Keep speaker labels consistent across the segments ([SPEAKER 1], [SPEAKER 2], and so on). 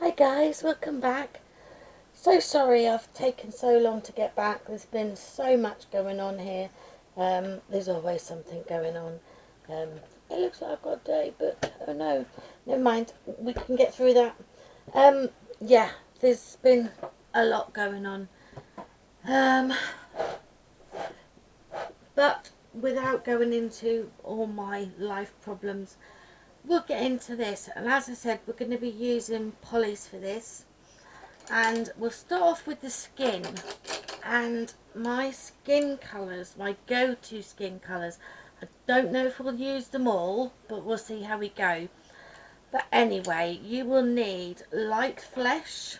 [SPEAKER 1] Hi guys, welcome back. So sorry I've taken so long to get back. There's been so much going on here. There's always something going on. Um, it looks like I've got a dirty book. Oh no, never mind. We can get through that. Yeah, there's been a lot going on. Um, but without going into all my life problems, we'll get into this. And as I said, we're going to be using polys for this. And we'll start off with the skin. And my skin colours, my go-to skin colours, I don't know if we'll use them all, but we'll see how we go. But anyway, you will need light flesh,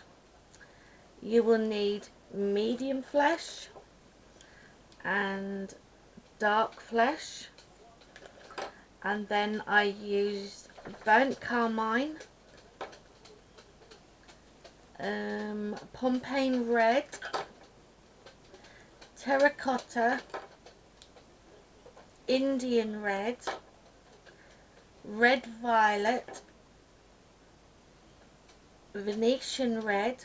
[SPEAKER 1] you will need medium flesh and dark flesh, and then I used burnt carmine, Pompane red, terracotta, Indian red, red violet, Venetian red,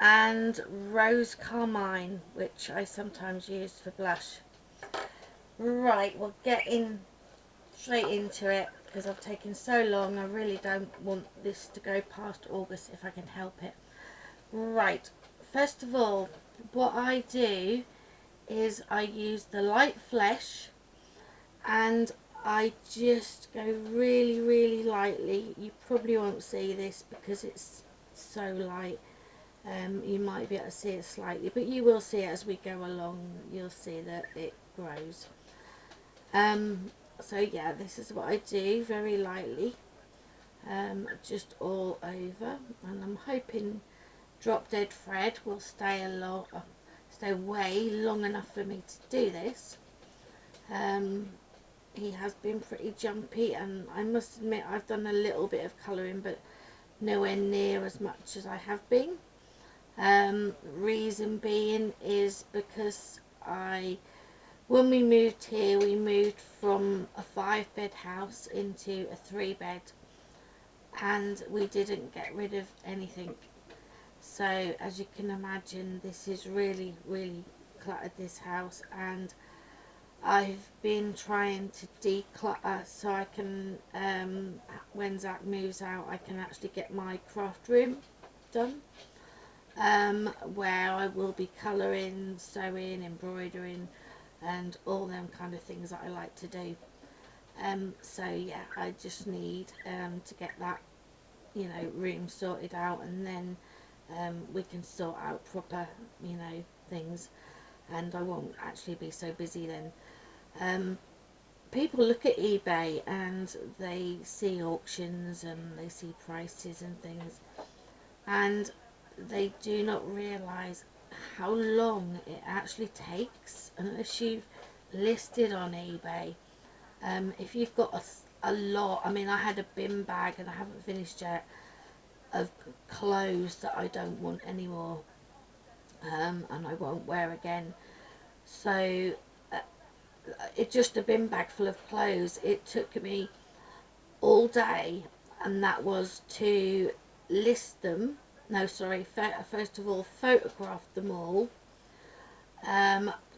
[SPEAKER 1] and rose carmine, which I sometimes use for blush. Right, we'll get in straight into it because I've taken so long. I really don't want this to go past August if I can help it. Right, first of all, what I do is I use the light flesh and I just go really lightly. You probably won't see this because it's so light. You might be able to see it slightly, but you will see it as we go along. You'll see that it grows. So yeah, this is what I do, very lightly, just all over, and I'm hoping Drop Dead Fred will stay away long enough for me to do this. He has been pretty jumpy, and I must admit I've done a little bit of colouring, but nowhere near as much as I have been. Reason being is because when we moved here, we moved from a 5-bed house into a 3-bed, and we didn't get rid of anything. So as you can imagine, this is really cluttered, this house, and I've been trying to declutter so I can, when Zach moves out, I can actually get my craft room done, where I will be colouring, sewing, embroidering, and all them kind of things that I like to do. So yeah, I just need to get that, room sorted out, and then we can sort out proper, things, and I won't actually be so busy then. People look at eBay and they see auctions and they see prices and things, and they do not realise how long it actually takes unless you've listed on eBay. If you've got a lot, I mean, I had a bin bag, and I haven't finished yet, of clothes that I don't want anymore, and I won't wear again. So it's just a bin bag full of clothes. It took me all day, and that was to list them. No, sorry, first of all, photograph them all.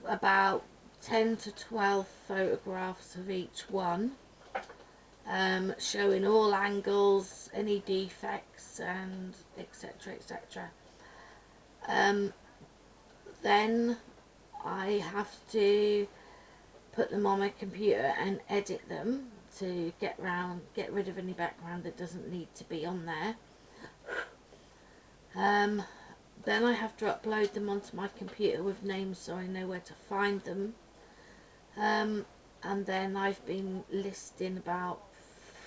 [SPEAKER 1] About 10 to 12 photographs of each one, showing all angles, any defects, and etc. etc. Then I have to put them on my computer and edit them to get rid of any background that doesn't need to be on there. Then I have to upload them onto my computer with names so I know where to find them. And then I've been listing about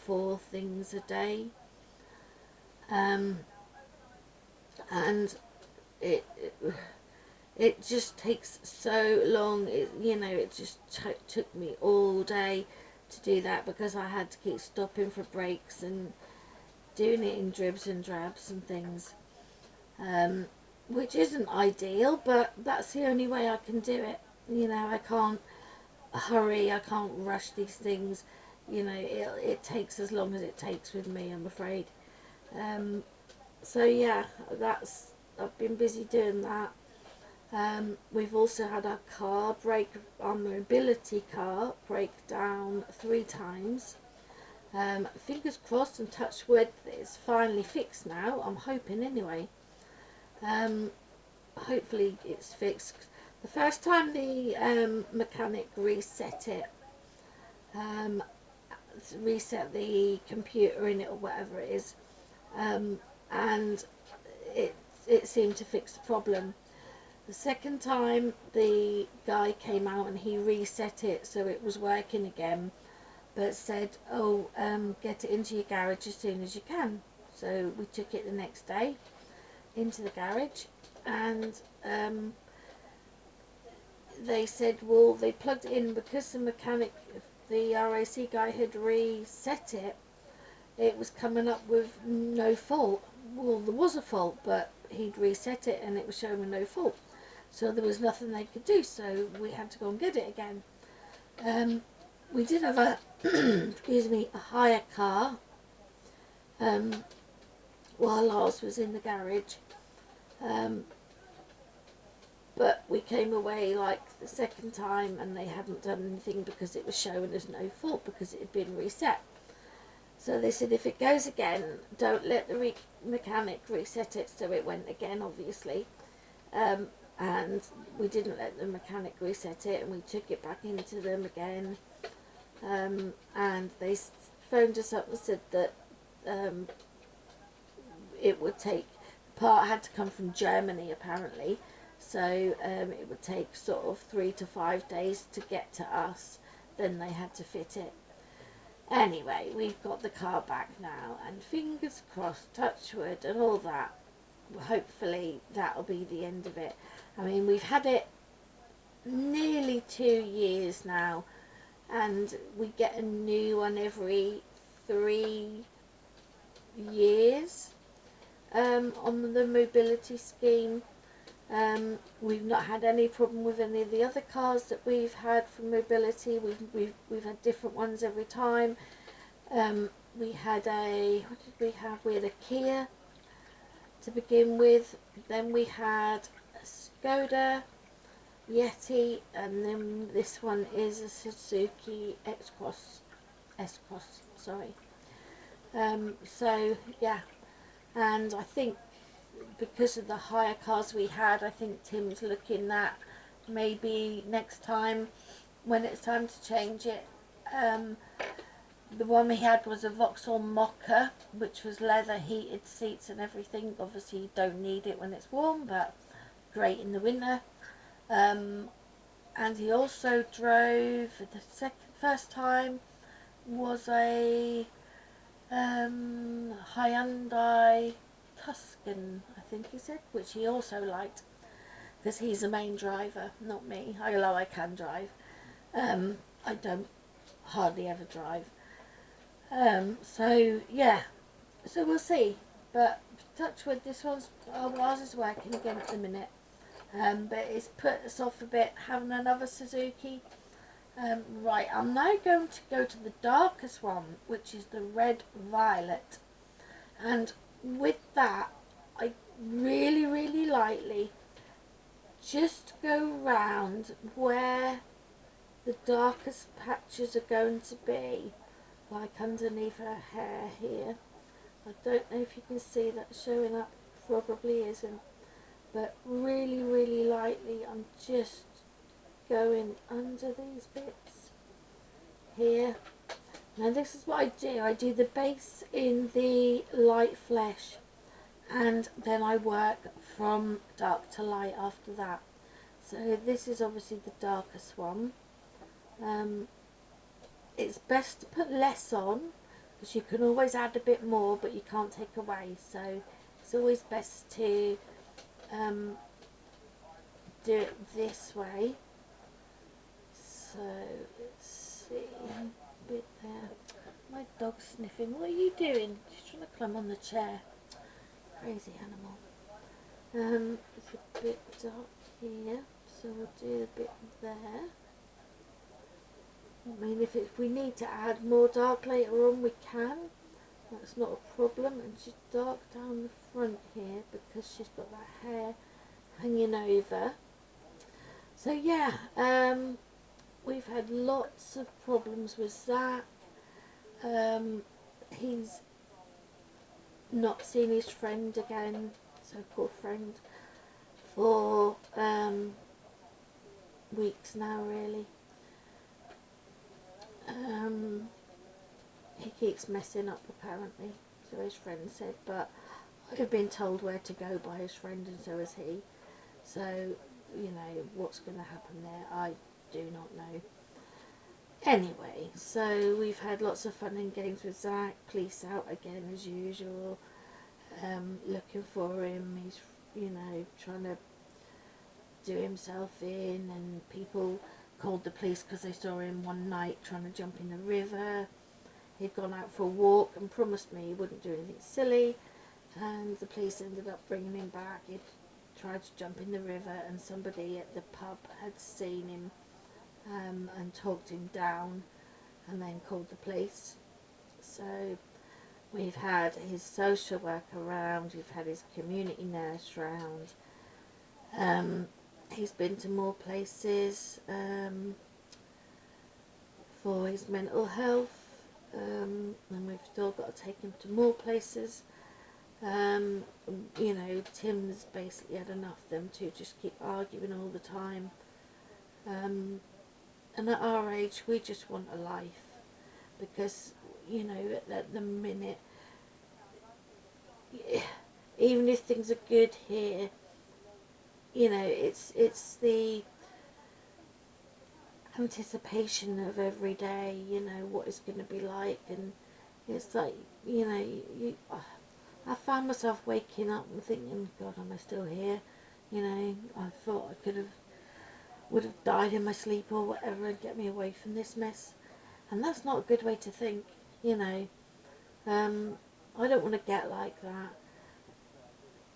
[SPEAKER 1] 4 things a day. And it just takes so long. It just took me all day to do that because I had to keep stopping for breaks and doing it in dribs and drabs and things, which isn't ideal, but that's the only way I can do it. I can't hurry, I can't rush these things. It takes as long as it takes with me, I'm afraid. So yeah, I've been busy doing that. We've also had our mobility car break down 3 times. Fingers crossed and touch wood that it's finally fixed now. I'm hoping anyway. Um, Hopefully it's fixed. The first time the mechanic um, reset the computer in it or whatever it is, um, and it it seemed to fix the problem. The second time the guy came out and he reset it so it was working again, but said, "Oh, get it into your garage as soon as you can." So we took it the next day into the garage, and they said, well, they plugged it in because the RAC guy had reset it. It was coming up with no fault. Well, there was a fault, but he'd reset it and it was showing no fault. So there was nothing they could do. So we had to go and get it again. Um, we did have a excuse me, a hire car um, while Lars was in the garage. Um, but we came away like the second time and they hadn't done anything because it was showing us no fault because it had been reset. So they said if it goes again, don't let the mechanic reset it. So it went again, obviously. Um, and we didn't let the mechanic reset it and we took it back into them again. And they phoned us up and said that it would take, the part had to come from Germany apparently, so it would take sort of 3 to 5 days to get to us. Then they had to fit it. Anyway, we've got the car back now, and fingers crossed, touch wood and all that. Hopefully that'll be the end of it. I mean, we've had it nearly 2 years now, and we get a new one every 3 years on the mobility scheme. We've not had any problem with any of the other cars that we've had for mobility. We've had different ones every time. We had what did we have? We had a Kia to begin with. Then we had a Skoda, Yeti, and then this one is a Suzuki S-Cross. Sorry. So yeah, and I think because of the hire cars we had, I think Tim's looking at maybe next time when it's time to change it. The one we had was a Vauxhall Mocha, which was leather, heated seats and everything. Obviously you don't need it when it's warm, but great in the winter. And he also drove, the first time was a Hyundai Tuscan, I think he said, which he also liked because he's the main driver, not me. Although I can drive, I don't hardly ever drive. So yeah, so we'll see. But touch wood, ours is working again at the minute. But it's put us off a bit having another Suzuki. Right, I'm now going to go to the darkest one, which is the red violet. And with that, I really, really lightly just go round where the darkest patches are going to be, like underneath her hair here. I don't know if you can see that showing up, probably isn't, but really, really lightly I'm just going under these bits here. Now this is what I do the base in the light flesh and then I work from dark to light after that. So this is obviously the darkest one. It's best to put less on because you can always add a bit more but you can't take away, so it's always best to do it this way. So let's see, a bit there. My dog's sniffing. What are you doing? She's trying to climb on the chair. Crazy animal. It's a bit dark here, so we'll do a bit there. I mean, if we need to add more dark later on, we can, That's not a problem. And she's dark down the front here because she's got that hair hanging over. So yeah, we've had lots of problems with Zach. He's not seen his friend again, so-called friend, for weeks now, really. He keeps messing up, apparently, so his friend said, but I've been told where to go by his friend, and so has he. So, you know, what's going to happen there, I do not know. Anyway, so we've had lots of fun and games with Zach. Police out again as usual, looking for him. He's, you know, trying to do himself in, and people called the police because they saw him one night trying to jump in the river. He'd gone out for a walk and promised me he wouldn't do anything silly, and the police ended up bringing him back. He'd tried to jump in the river, and somebody at the pub had seen him and talked him down, and then called the police. So we've had his social worker around, we've had his community nurse round. He's been to more places for his mental health, and we've still got to take him to more places. You know, Tim's basically had enough of them to just keep arguing all the time. And at our age, we just want a life, because, you know, at the minute, even if things are good here, you know, it's the anticipation of every day, you know, what it's going to be like, and it's like, you know, I found myself waking up and thinking, God, am I still here? You know, I thought I would have died in my sleep or whatever and get me away from this mess, and that's not a good way to think, you know. I don't want to get like that.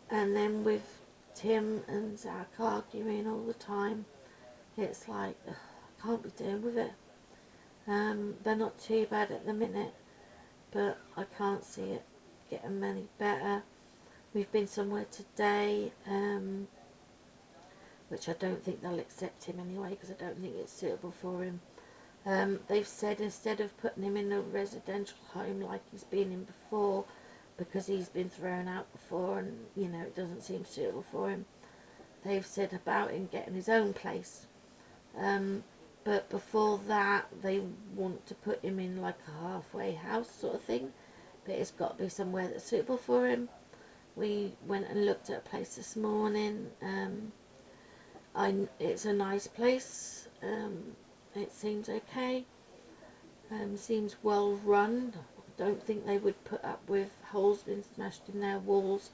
[SPEAKER 1] And then with Tim and Zach arguing all the time, it's like, ugh, I can't be dealing with it. They're not too bad at the minute, but I can't see it getting any better. We've been somewhere today, which I don't think they'll accept him anyway, because I don't think it's suitable for him. They've said instead of putting him in a residential home like he's been in before, because he's been thrown out before and, you know, it doesn't seem suitable for him, they've said about him getting his own place. But before that, they want to put him in like a halfway house sort of thing, but it's got to be somewhere that's suitable for him. We went and looked at a place this morning. It's a nice place. It seems okay. Seems well run. I don't think they would put up with holes being smashed in their walls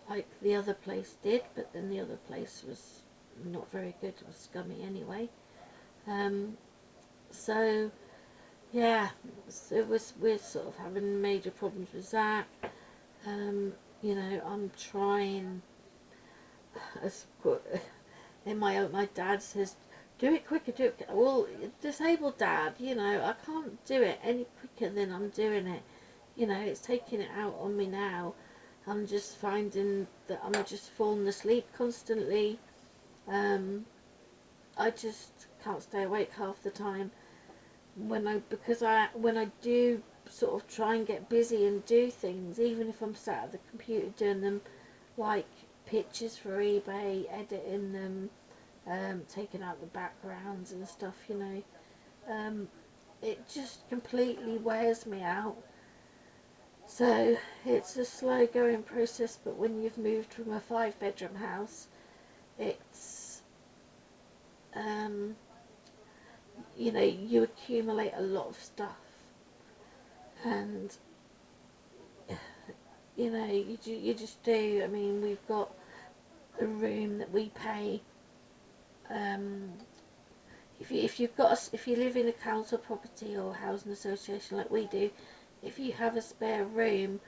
[SPEAKER 1] like the other place did, but then the other place was not very good. It was scummy anyway. So yeah, so we're sort of having major problems with that. You know, I'm trying as my dad says, do it quicker, do it. Well, disabled dad, you know, I can't do it any quicker than I'm doing it. You know, it's taking it out on me now. I'm just finding that I'm just falling asleep constantly. I just can't stay awake half the time. When I do sort of try and get busy and do things, even if I'm sat at the computer doing them, like pictures for eBay, editing them, taking out the backgrounds and stuff, you know, it just completely wears me out. So it's a slow going process, but when you've moved from a 5-bedroom house, it's, you know, you accumulate a lot of stuff, and you know, you just do. I mean, we've got a room that we pay. If you live in a council property or housing association like we do, if you have a spare room,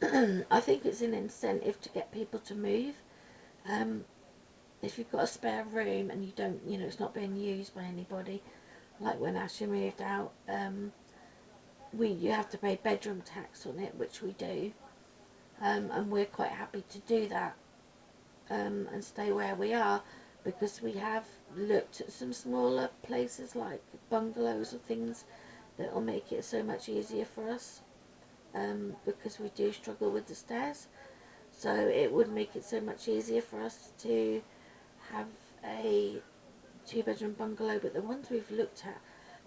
[SPEAKER 1] I think it's an incentive to get people to move. If you've got a spare room and you don't, you know, it's not being used by anybody, like when Asher moved out, you have to pay bedroom tax on it, which we do, and we're quite happy to do that, and stay where we are, because we have looked at some smaller places like bungalows or things that will make it so much easier for us, because we do struggle with the stairs. So it would make it so much easier for us to have a 2-bedroom bungalow. But the ones we've looked at,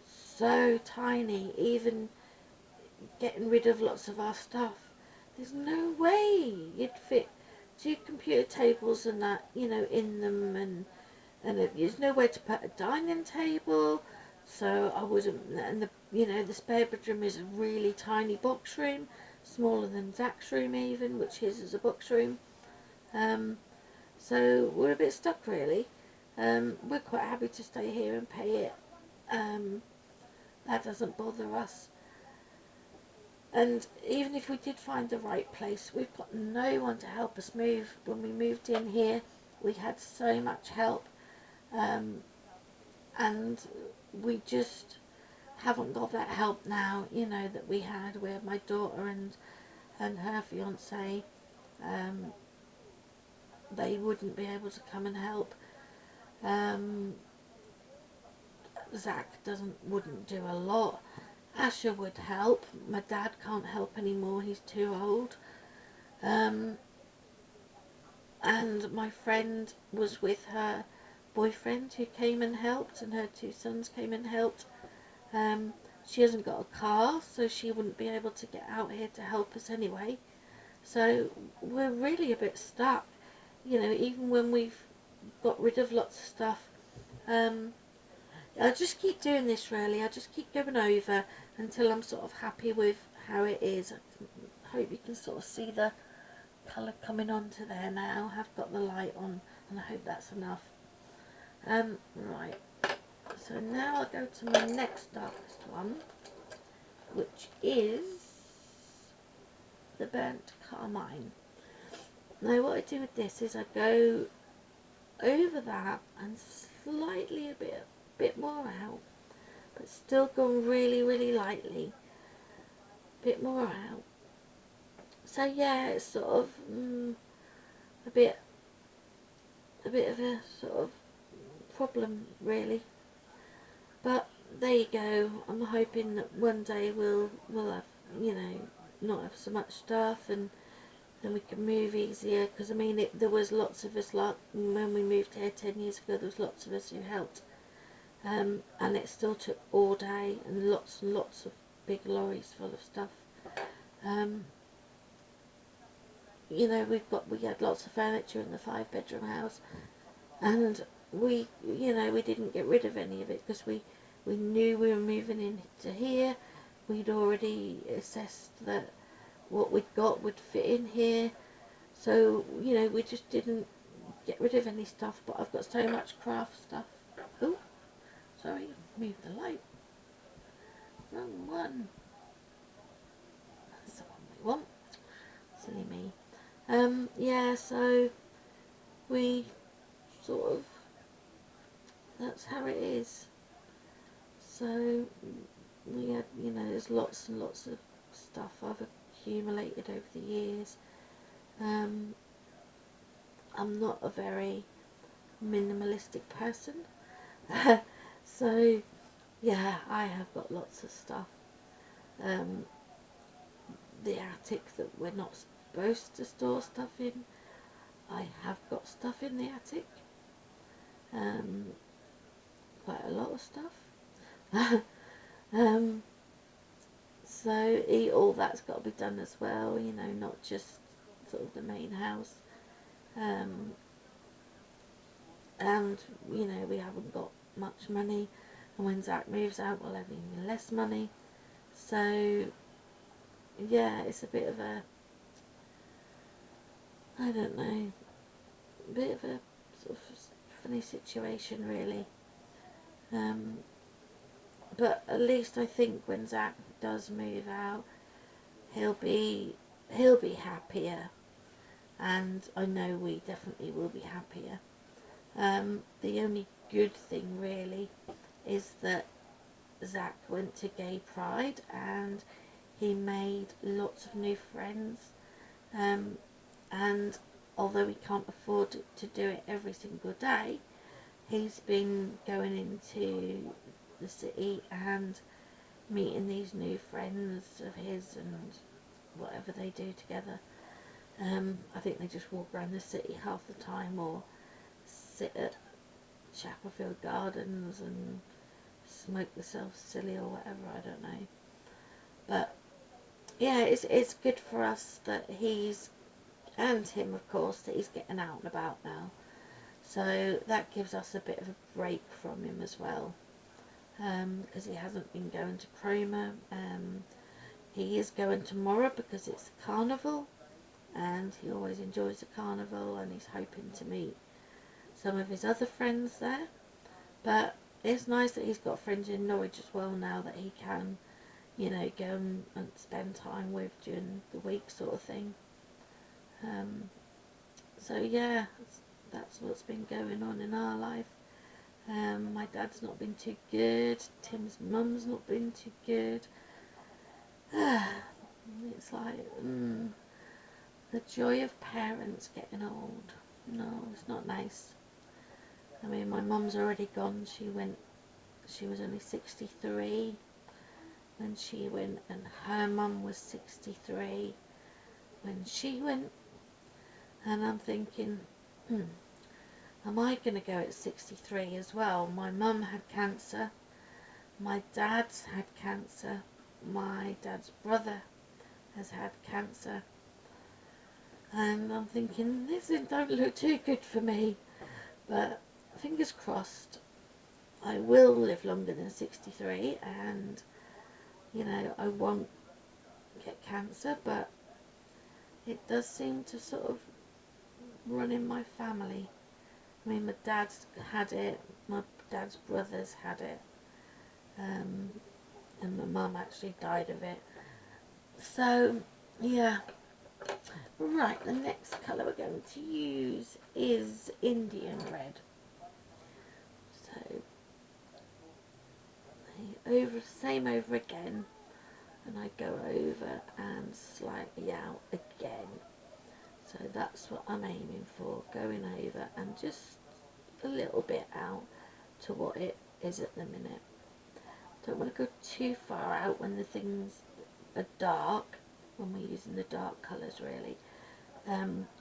[SPEAKER 1] so tiny, even getting rid of lots of our stuff, there's no way you'd fit 2 computer tables and that, in them, and there's nowhere to put a dining table. So I wouldn't, and the spare bedroom is a really tiny box room, smaller than Zach's room even, which his is a box room. So we're a bit stuck really. We're quite happy to stay here and pay it. That doesn't bother us. And even if we did find the right place, we've got no one to help us move. When we moved in here, we had so much help, and we just haven't got that help now, that we had with my daughter and her fiance. They wouldn't be able to come and help. Zach wouldn't do a lot. Asher would help. My dad can't help anymore, he's too old. And my friend was with her boyfriend who came and helped, and her 2 sons came and helped. She hasn't got a car, so she wouldn't be able to get out here to help us anyway. So we're really a bit stuck, even when we've got rid of lots of stuff. I just keep doing this really. I just keep going over until I'm sort of happy with how it is. I hope you can sort of see the colour coming onto there now. I've got the light on, and I hope that's enough. Right. So now I'll go to my next darkest one, which is the burnt carmine. Now what I do with this is I go over that and slightly a bit more out, but still going really, really lightly. Bit more out. So yeah, it's sort of a bit of a sort of problem really. But there you go. I'm hoping that one day we'll have, not have so much stuff, and then we can move easier. Because I mean, there was lots of us, like when we moved here 10 years ago, there was lots of us who helped. And it still took all day, and lots of big lorries full of stuff. We had lots of furniture in the 5-bedroom house, and we didn't get rid of any of it because we knew we were moving into here. We'd already assessed that what we'd got would fit in here, so we just didn't get rid of any stuff. But I've got so much craft stuff. Oh, sorry, move the light. Wrong one. That's the one we want. Silly me. Yeah, so we sort of, that's how it is. So we had, there's lots and lots of stuff I've accumulated over the years. I'm not a very minimalistic person. So yeah, I have got lots of stuff. The attic that we're not supposed to store stuff in, I have got stuff in the attic. Quite a lot of stuff. So all that's got to be done as well, not just sort of the main house. And we haven't got much money, and when Zach moves out we'll have even less money. So yeah, it's a bit of a, I don't know, a bit of a sort of funny situation really. But at least I think when Zach does move out, he'll be happier, and I know we definitely will be happier. The only good thing really is that Zach went to Gay Pride and he made lots of new friends, and although he can't afford to do it every single day, he's been going into the city and meeting these new friends of his and whatever they do together. I think they just walk around the city half the time or sit at Chapelfield Gardens and smoke themselves silly or whatever, I don't know. But yeah, it's good for us that he's, and him of course, that he's getting out and about now. So that gives us a bit of a break from him as well, because he hasn't been going to Cromer. He is going tomorrow because it's carnival, and he always enjoys the carnival, and he's hoping to meet some of his other friends there. But it's nice that he's got friends in Norwich as well now that he can, go and spend time with during the week sort of thing. So yeah, that's what's been going on in our life. My dad's not been too good. Tim's mum's not been too good. It's like, the joy of parents getting old. No, it's not nice. I mean, my mum's already gone. She was only 63 when she went, and her mum was 63 when she went. And I'm thinking, am I going to go at 63 as well? My mum had cancer. My dad's had cancer. My dad's brother has had cancer. And I'm thinking, this don't look too good for me. But fingers crossed, I will live longer than 63 and, I won't get cancer. But it does seem to sort of run in my family. I mean, my dad's had it, my dad's brothers had it, and my mum actually died of it. So, yeah. Right, the next colour we're going to use is Indian red. So, same over again, and I go over and slightly out again. So that's what I'm aiming for, going over and just a little bit out to what it is at the minute. Don't want to go too far out when the things are dark, when we're using the dark colours really,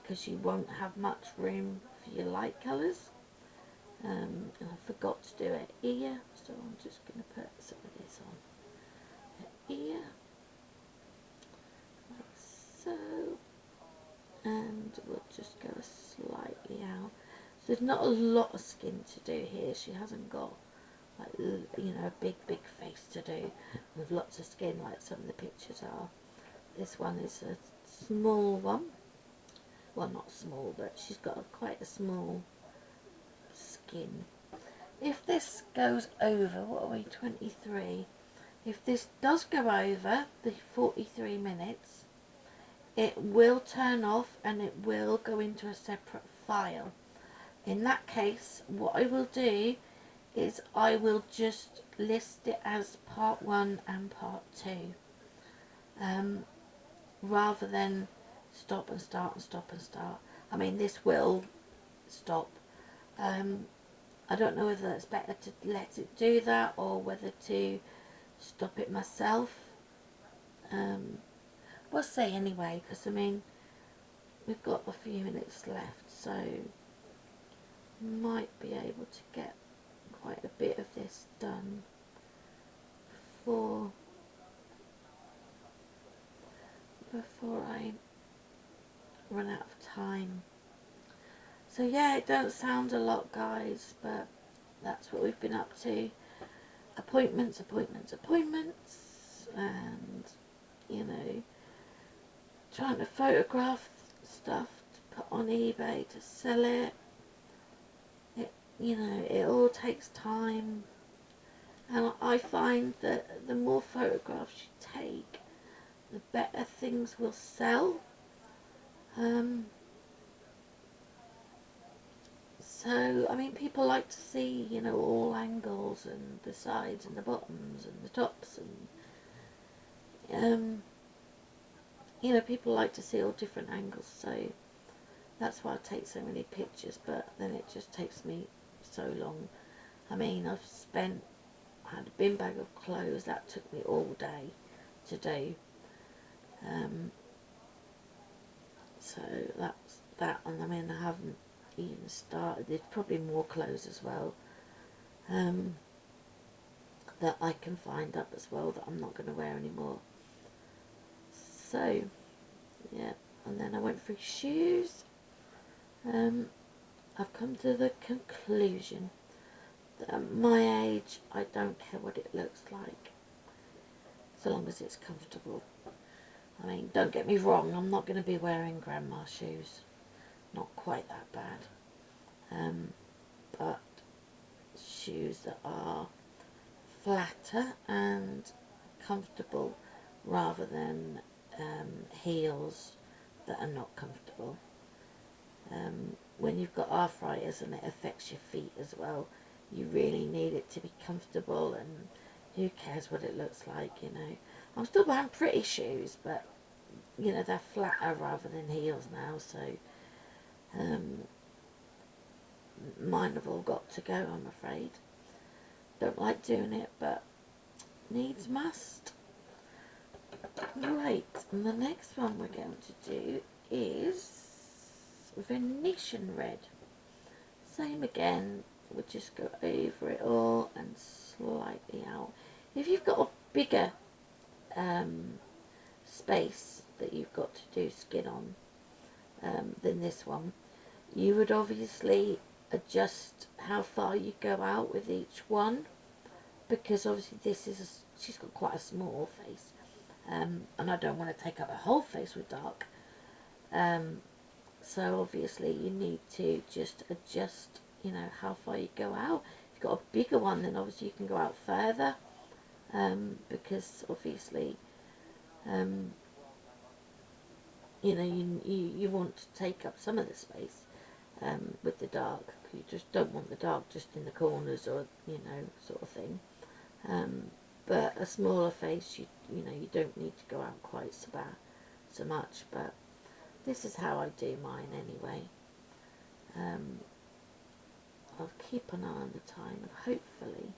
[SPEAKER 1] because you won't have much room for your light colours. And I forgot to do it here, so I'm just going to put some of this on here, like so, and we'll just go slightly out. So there's not a lot of skin to do here. She hasn't got like, a big face to do with lots of skin like some of the pictures are. This one is a small one. Well, not small, but she's got quite a small skin. If this goes over, what are we, 23? If this does go over the 43 minutes, it will turn off and it will go into a separate file. In that case, what I will do is I will just list it as part 1 and part 2, rather than stop and start and stop and start. I mean, this will stop. I don't know whether it's better to let it do that or whether to stop it myself. We'll see anyway, because I mean, we've got a few minutes left, so might be able to get quite a bit of this done before I run out of time. So yeah, it don't sound a lot, guys, but that's what we've been up to. Appointments, and trying to photograph stuff to put on eBay to sell it. It all takes time, and I find that the more photographs you take, the better things will sell. So, I mean, people like to see, you know, all angles and the sides and the bottoms and the tops and, you know, people like to see all different angles. So that's why I take so many pictures, but then it just takes me so long. I mean, I had a bin bag of clothes, that took me all day to do. Um, so that's that, and I mean, I haven't even started. There's probably more clothes as well. That I can find up as well that I'm not going to wear anymore. So, yeah, and then I went through shoes. I've come to the conclusion that at my age, I don't care what it looks like, so long as it's comfortable. I mean, don't get me wrong, I'm not going to be wearing grandma shoes. Not quite that bad. But shoes that are flatter and comfortable rather than heels that are not comfortable. When you've got arthritis and it affects your feet as well, you really need it to be comfortable, and who cares what it looks like, you know. I'm still wearing pretty shoes, but you know, they're flatter rather than heels now, so mine have all got to go, I'm afraid. Don't like doing it, but needs must. Right, and the next one we're going to do is Venetian red. Same again, we'll just go over it all and slightly out. If you've got a bigger space that you've got to do skin on than this one, you would obviously adjust how far you go out with each one, because obviously she's got quite a small face, and I don't want to take up her whole face with dark, so obviously you need to just adjust, you know, how far you go out. If you've got a bigger one, then obviously you can go out further, because obviously you know, you want to take up some of the space with the dark. You just don't want the dark just in the corners, or, you know, sort of thing. But a smaller face, you know, you don't need to go out quite so much. But this is how I do mine anyway. I'll keep an eye on the time, and hopefully,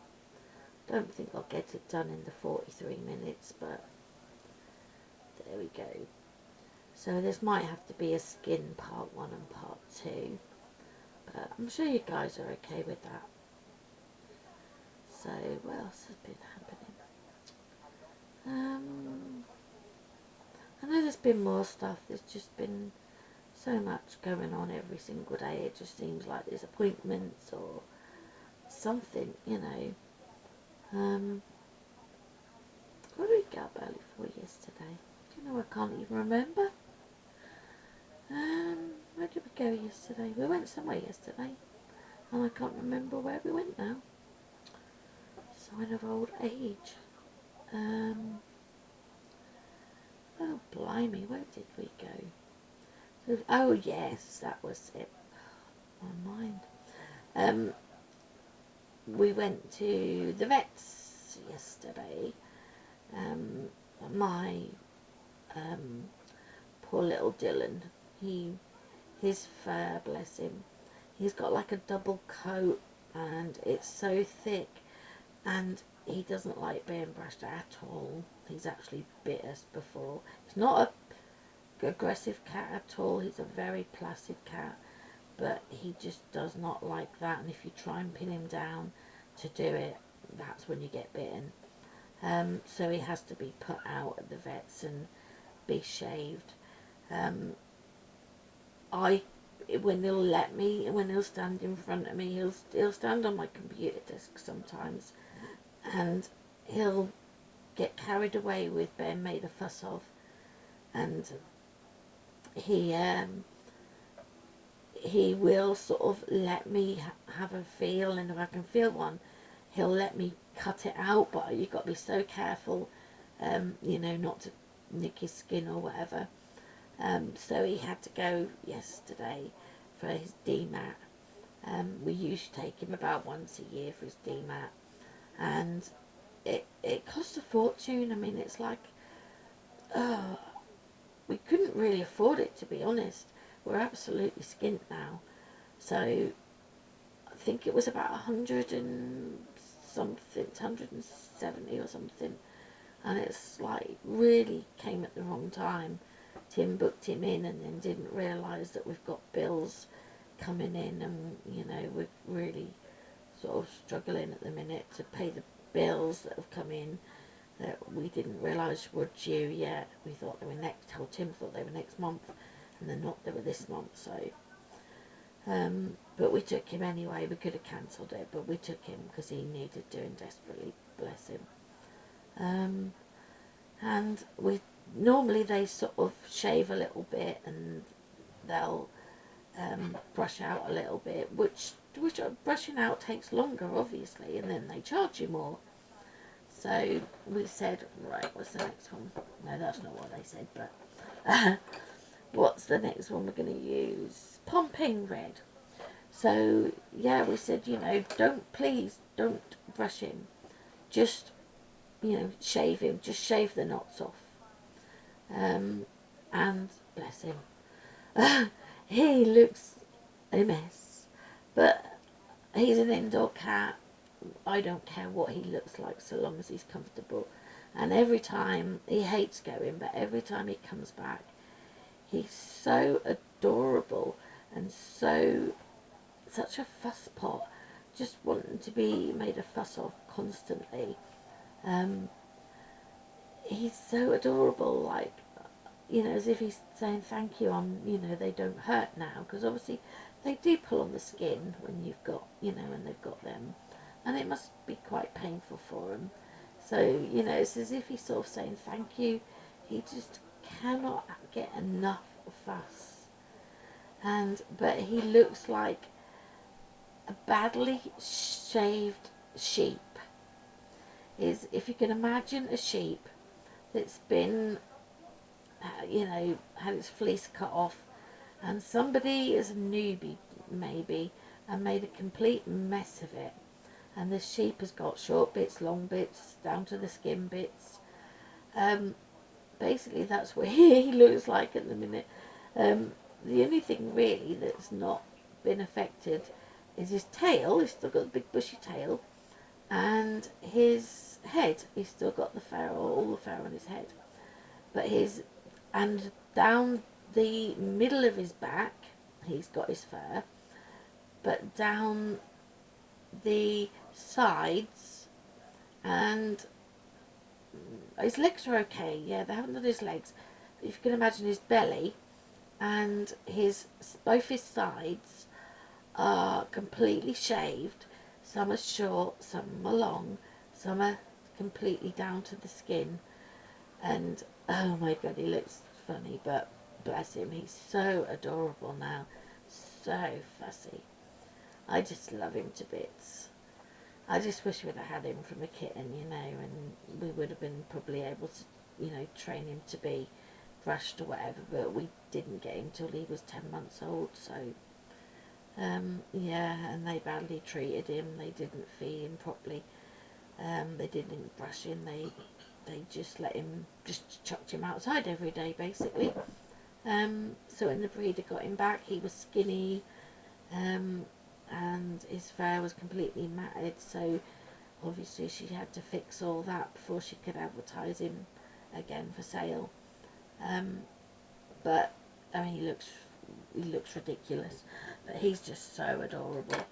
[SPEAKER 1] don't think I'll get it done in the 43 minutes, but there we go. So this might have to be a skin part 1 and part 2, but I'm sure you guys are okay with that. So what else has been happening? I know there's been more stuff. There's just been so much going on every single day. It just seems like there's appointments or something, you know. What did we get up early for yesterday? Do you know, I can't even remember. Where did we go yesterday? We went somewhere yesterday, and I can't remember where we went now. Sign of old age. Oh blimey, where did we go? So, oh yes, that was it. My mind. We went to the vets yesterday. My poor little Dylan, his fur, bless him, he's got like a double coat, and it's so thick, and he doesn't like being brushed at all. He's actually bit us before. He's not a aggressive cat at all. He's a very placid cat, but he just does not like that, and if you try and pin him down to do it, that's when you get bitten. So he has to be put out at the vets and be shaved. When he'll stand in front of me, he'll stand on my computer desk sometimes, and he'll get carried away with being made a fuss of, and he will sort of let me have a feel, and if I can feel one, he'll let me cut it out, but you've got to be so careful, you know, not to nick his skin or whatever. So he had to go yesterday for his DMAT, We usually take him about once a year for his DMAT, and it costs a fortune. I mean, it's like, oh, we couldn't really afford it, to be honest. We're absolutely skint now. So I think it was about 100 and something, 170 or something. And it's like really came at the wrong time. Tim booked him in and then didn't realise that we've got bills coming in, and you know, we're really sort of struggling at the minute to pay the bills that have come in that we didn't realise were due yet. We thought they were next, Tim thought they were next month, and they're not, they were this month. So but we took him anyway. We could have cancelled it, but we took him because he needed doing desperately, bless him. And we normally, they sort of shave a little bit and they'll brush out a little bit, which brushing out takes longer, obviously, and then they charge you more. So we said, right, what's the next one? No, that's not what they said, but what's the next one we're going to use? Pomping red. So yeah, we said, you know, please don't brush him, just, you know, shave him, just shave the knots off. And bless him, he looks a mess, but he's an indoor cat. I don't care what he looks like so long as he's comfortable. And every time, he hates going, but every time he comes back, he's so adorable and such a fuss pot, just wanting to be made a fuss of constantly. He's so adorable, like, you know, as if he's saying thank you, you know, they don't hurt now, because obviously they do pull on the skin when you've got, you know, when they've got them, and it must be quite painful for him. So, you know, it's as if he's sort of saying thank you. He just cannot get enough fuss. But he looks like a badly shaved sheep. If you can imagine a sheep that's been, you know, had its fleece cut off, and somebody is a newbie maybe and made a complete mess of it, and the sheep has got short bits, long bits, down to the skin bits. Basically that's what he looks like at the minute. The only thing really that's not been affected is his tail. He's still got the big bushy tail, and his head, he's still got the fur, all the fur on his head, but and down the middle of his back he's got his fur, but down the sides and his legs are okay. Yeah, they haven't done his legs. If you can imagine his belly and both his sides are completely shaved. Some are short, some are long, some are completely down to the skin. And oh my god, he looks funny, but bless him, he's so adorable now, so fussy. I just love him to bits. I just wish we'd have had him from a kitten, you know, and we would have been probably able to, you know, train him to be brushed or whatever, but we didn't get him till he was 10 months old. So yeah, and they badly treated him. They didn't feed him properly. They didn't brush him. They just chucked him outside every day, basically. So when the breeder got him back, he was skinny, and his fur was completely matted. So obviously she had to fix all that before she could advertise him again for sale. But I mean, he looks ridiculous, but he's just so adorable.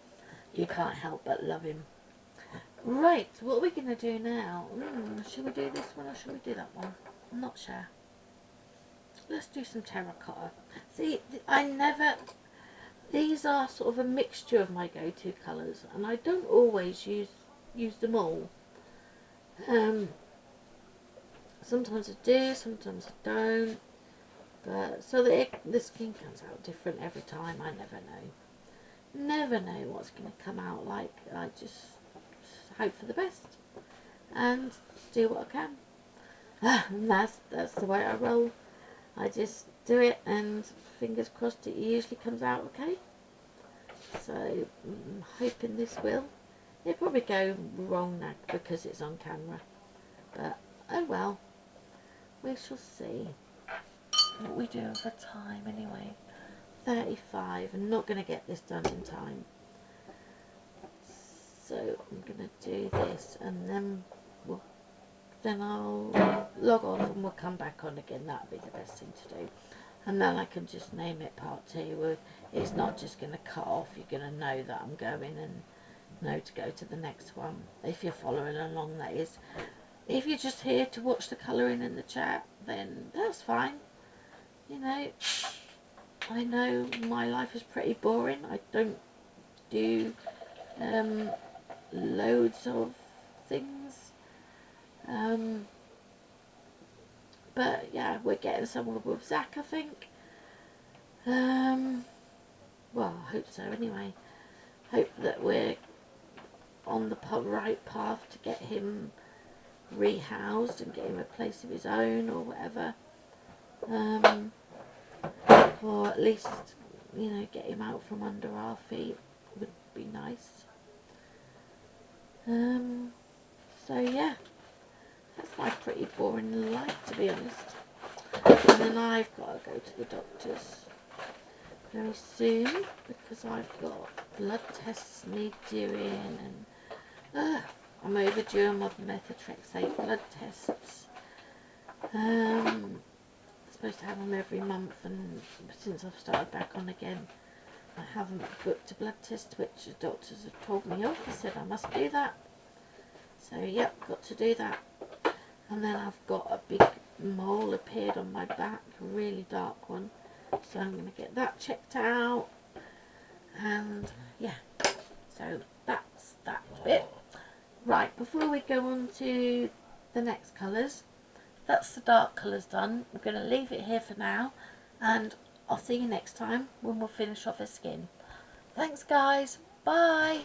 [SPEAKER 1] You can't help but love him. Right, what are we going to do now? Should we do this one or should we do that one? I'm not sure. Let's do some terracotta. See, these are sort of a mixture of my go-to colours, and I don't always use them all. Sometimes I do, sometimes I don't. But so the skin comes out different every time. I never know what's going to come out like. I just hope for the best and do what I can. And that's the way I roll. I just do it, and fingers crossed it usually comes out okay. So I'm hoping this will. It'll probably go wrong now because it's on camera. But oh well, we shall see. What are we doing for time anyway? 35. I'm not going to get this done in time. So I'm going to do this and then I'll log off and we'll come back on again. That'd be the best thing to do. And then I can just name it part 2. It's not just going to cut off. You're going to know that I'm going and know to go to the next one. If you're following along, that is. If you're just here to watch the colouring in the chat, then that's fine. You know, I know my life is pretty boring. I don't do loads of things. But yeah, we're getting somewhere with Zach, I think. Well, I hope so anyway. Hope that we're on the right path to get him rehoused and get him a place of his own or whatever. Or at least, you know, get him out from under our feet would be nice. So yeah, that's my pretty boring life, to be honest. And then I've got to go to the doctor's very soon because I've got blood tests need doing, and I'm overdue on my methotrexate blood tests. Supposed to have them every month, and since I've started back on again, I haven't booked a blood test, which the doctors have told me of. They said I must do that. So yep, got to do that. And then I've got a big mole appeared on my back, a really dark one. So I'm going to get that checked out. And yeah, so that's that bit. Right, before we go on to the next colours, that's the dark colours done. We're going to leave it here for now, and I'll see you next time when we'll finish off her skin. Thanks guys, bye!